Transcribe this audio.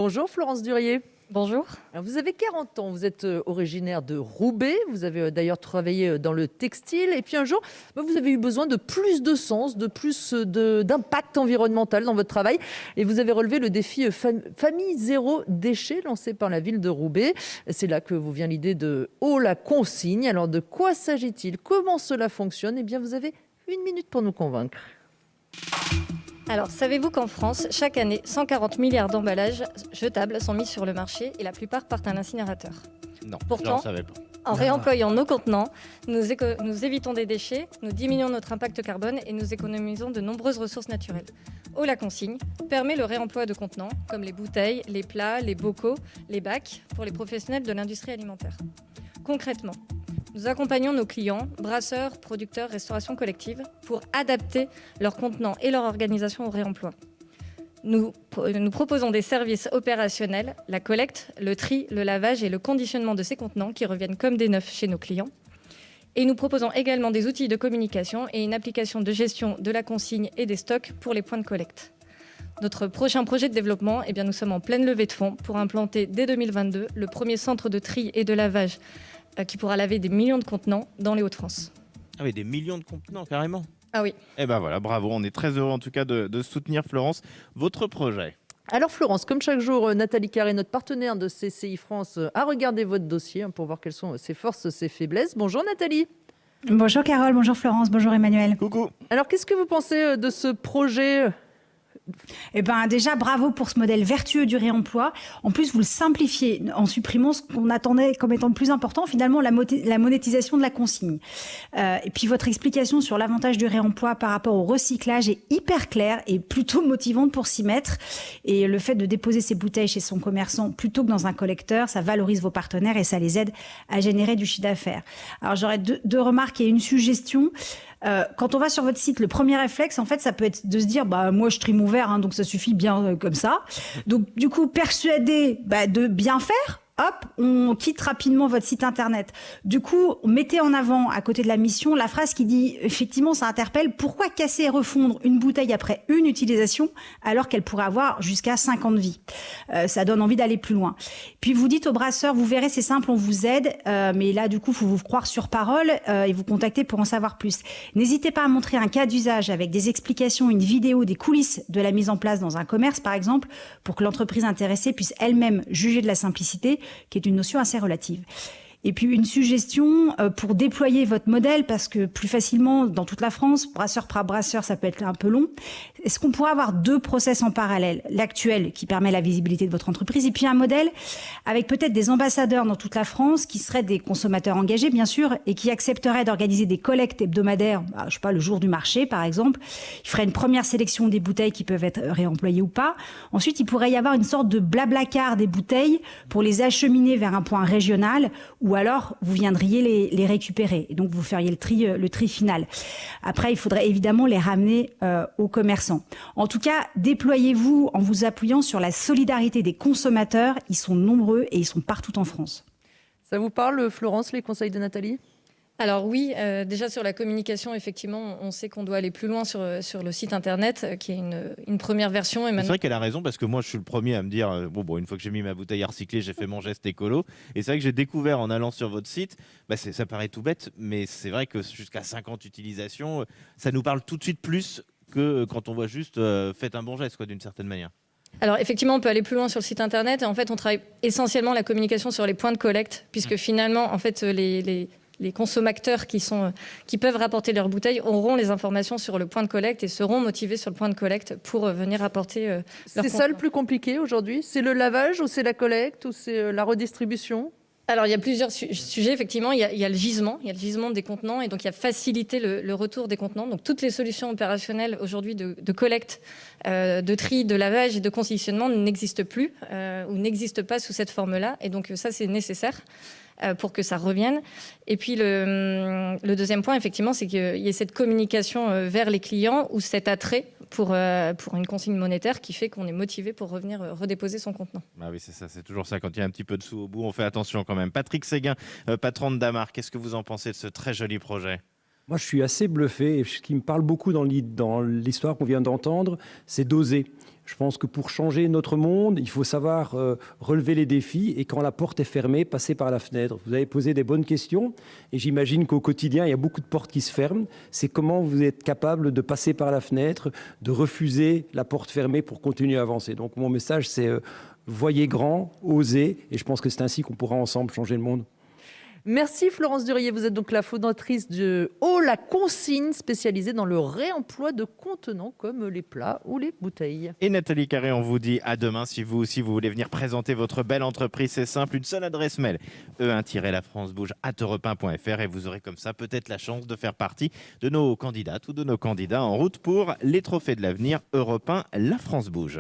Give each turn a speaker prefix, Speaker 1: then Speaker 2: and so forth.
Speaker 1: Bonjour Florence Durier.
Speaker 2: Bonjour.
Speaker 1: Alors, vous avez 40 ans, vous êtes originaire de Roubaix, vous avez d'ailleurs travaillé dans le textile et puis un jour, vous avez eu besoin de plus de sens, de plus d'impact environnemental dans votre travail et vous avez relevé le défi Famille Zéro Déchet lancé par la ville de Roubaix. C'est là que vous vient l'idée de Oh la consigne. Alors de quoi s'agit-il? Comment cela fonctionne? Eh bien vous avez 1 minute pour nous convaincre.
Speaker 2: Alors, savez-vous qu'en France, chaque année, 140 milliards d'emballages jetables sont mis sur le marché et la plupart partent à l'incinérateur?
Speaker 3: Non,
Speaker 2: Pourtant,
Speaker 3: je ne savais pas.
Speaker 2: En réemployant nos contenants, nous évitons des déchets, nous diminuons notre impact carbone et nous économisons de nombreuses ressources naturelles. Oh la consigne permet le réemploi de contenants comme les bouteilles, les plats, les bocaux, les bacs pour les professionnels de l'industrie alimentaire. Concrètement, nous accompagnons nos clients, brasseurs, producteurs, restauration collective, pour adapter leurs contenants et leur organisation au réemploi. Nous proposons des services opérationnels, la collecte, le tri, le lavage et le conditionnement de ces contenants qui reviennent comme des neufs chez nos clients. Et nous proposons également des outils de communication et une application de gestion de la consigne et des stocks pour les points de collecte. Notre prochain projet de développement, nous sommes en pleine levée de fonds pour implanter dès 2022 le premier centre de tri et de lavage qui pourra laver des millions de contenants dans les Hauts-de-France.
Speaker 3: Ah oui, des millions de contenants, carrément.
Speaker 2: Ah oui.
Speaker 3: Eh ben voilà, bravo, on est très heureux en tout cas de soutenir Florence, votre projet.
Speaker 1: Alors Florence, comme chaque jour, Nathalie Carré, notre partenaire de CCI France, a regardé votre dossier pour voir quelles sont ses forces, ses faiblesses. Bonjour Nathalie.
Speaker 4: Bonjour Carole, bonjour Florence, bonjour Emmanuel.
Speaker 3: Coucou.
Speaker 1: Alors qu'est-ce que vous pensez de ce projet ?
Speaker 4: Eh ben déjà, bravo pour ce modèle vertueux du réemploi. En plus, vous le simplifiez en supprimant ce qu'on attendait comme étant le plus important, finalement, la monétisation de la consigne. Et puis, votre explication sur l'avantage du réemploi par rapport au recyclage est hyper claire et plutôt motivante pour s'y mettre. Et le fait de déposer ses bouteilles chez son commerçant plutôt que dans un collecteur, ça valorise vos partenaires et ça les aide à générer du chiffre d'affaires. Alors, j'aurais deux remarques et une suggestion. Quand on va sur votre site, le premier réflexe, en fait, ça peut être de se dire, moi, je trie mon verre, donc ça suffit bien comme ça. Donc, du coup, persuadé de bien faire, hop, on quitte rapidement votre site internet. Du coup, mettez en avant, à côté de la mission, la phrase qui dit, effectivement, ça interpelle, pourquoi casser et refondre une bouteille après une utilisation alors qu'elle pourrait avoir jusqu'à 5 ans de vie? Ça donne envie d'aller plus loin. Puis vous dites au brasseur, vous verrez, c'est simple, on vous aide, mais là, du coup, il faut vous croire sur parole et vous contacter pour en savoir plus. N'hésitez pas à montrer un cas d'usage avec des explications, une vidéo des coulisses de la mise en place dans un commerce, par exemple, pour que l'entreprise intéressée puisse elle-même juger de la simplicité, qui est une notion assez relative. Et puis une suggestion pour déployer votre modèle, parce que plus facilement dans toute la France, brasseur par brasseur, ça peut être un peu long. Est-ce qu'on pourrait avoir 2 process en parallèle? L'actuel qui permet la visibilité de votre entreprise et puis un modèle avec peut-être des ambassadeurs dans toute la France qui seraient des consommateurs engagés bien sûr et qui accepteraient d'organiser des collectes hebdomadaires, je sais pas, le jour du marché par exemple. Ils feraient une première sélection des bouteilles qui peuvent être réemployées ou pas. Ensuite, il pourrait y avoir une sorte de blablacar des bouteilles pour les acheminer vers un point régional ou alors vous viendriez les récupérer. Et donc, vous feriez le tri final. Après, il faudrait évidemment les ramener aux commerçants. En tout cas, déployez-vous en vous appuyant sur la solidarité des consommateurs. Ils sont nombreux et ils sont partout en France.
Speaker 1: Ça vous parle, Florence, les conseils de Nathalie ?
Speaker 2: Alors oui, déjà sur la communication, effectivement, on sait qu'on doit aller plus loin sur le site internet, qui est une première version. Et
Speaker 3: C'est vrai qu'elle a raison, parce que moi, je suis le premier à me dire, une fois que j'ai mis ma bouteille à recycler, j'ai fait mon geste écolo. Et c'est vrai que j'ai découvert en allant sur votre site, ça paraît tout bête, mais c'est vrai que jusqu'à 50 utilisations, ça nous parle tout de suite plus que quand on voit juste faites un bon geste, d'une certaine manière.
Speaker 2: Alors effectivement, on peut aller plus loin sur le site internet. Et en fait, on travaille essentiellement la communication sur les points de collecte, puisque finalement, en fait, les consommateurs qui peuvent rapporter leurs bouteilles auront les informations sur le point de collecte et seront motivés sur le point de collecte pour venir apporter leurs
Speaker 1: C'est ça le plus compliqué aujourd'hui? C'est le lavage ou c'est la collecte ou c'est la redistribution?
Speaker 2: Alors, il y a plusieurs sujets, effectivement. Il y a le gisement des contenants, et donc il y a faciliter le retour des contenants. Donc, toutes les solutions opérationnelles aujourd'hui de collecte, de tri, de lavage et de conditionnement n'existent plus ou n'existent pas sous cette forme-là. Et donc, ça, c'est nécessaire pour que ça revienne. Et puis, le deuxième point, effectivement, c'est qu'il y ait cette communication vers les clients ou cet attrait pour une consigne monétaire qui fait qu'on est motivé pour revenir redéposer son contenant.
Speaker 3: Ah oui, c'est ça, c'est toujours ça. Quand il y a un petit peu de sous au bout, on fait attention quand même. Patrick Séguin, patron de Damar, qu'est-ce que vous en pensez de ce très joli projet?
Speaker 5: Moi, je suis assez bluffé. Et ce qui me parle beaucoup dans l'histoire qu'on vient d'entendre, c'est d'oser. Je pense que pour changer notre monde, il faut savoir relever les défis et quand la porte est fermée, passer par la fenêtre. Vous avez posé des bonnes questions et j'imagine qu'au quotidien, il y a beaucoup de portes qui se ferment. C'est comment vous êtes capable de passer par la fenêtre, de refuser la porte fermée pour continuer à avancer. Donc mon message, c'est voyez grand, osez, et je pense que c'est ainsi qu'on pourra ensemble changer le monde.
Speaker 1: Merci Florence Durier, vous êtes donc la fondatrice de Haut la Consigne, spécialisée dans le réemploi de contenants comme les plats ou les bouteilles.
Speaker 3: Et Nathalie Carré, on vous dit à demain. Si vous aussi vous voulez venir présenter votre belle entreprise, c'est simple, une seule adresse mail, e1-lafrancebouge@europe1.fr, et vous aurez comme ça peut-être la chance de faire partie de nos candidates ou de nos candidats en route pour les trophées de l'avenir Europe 1 La France Bouge.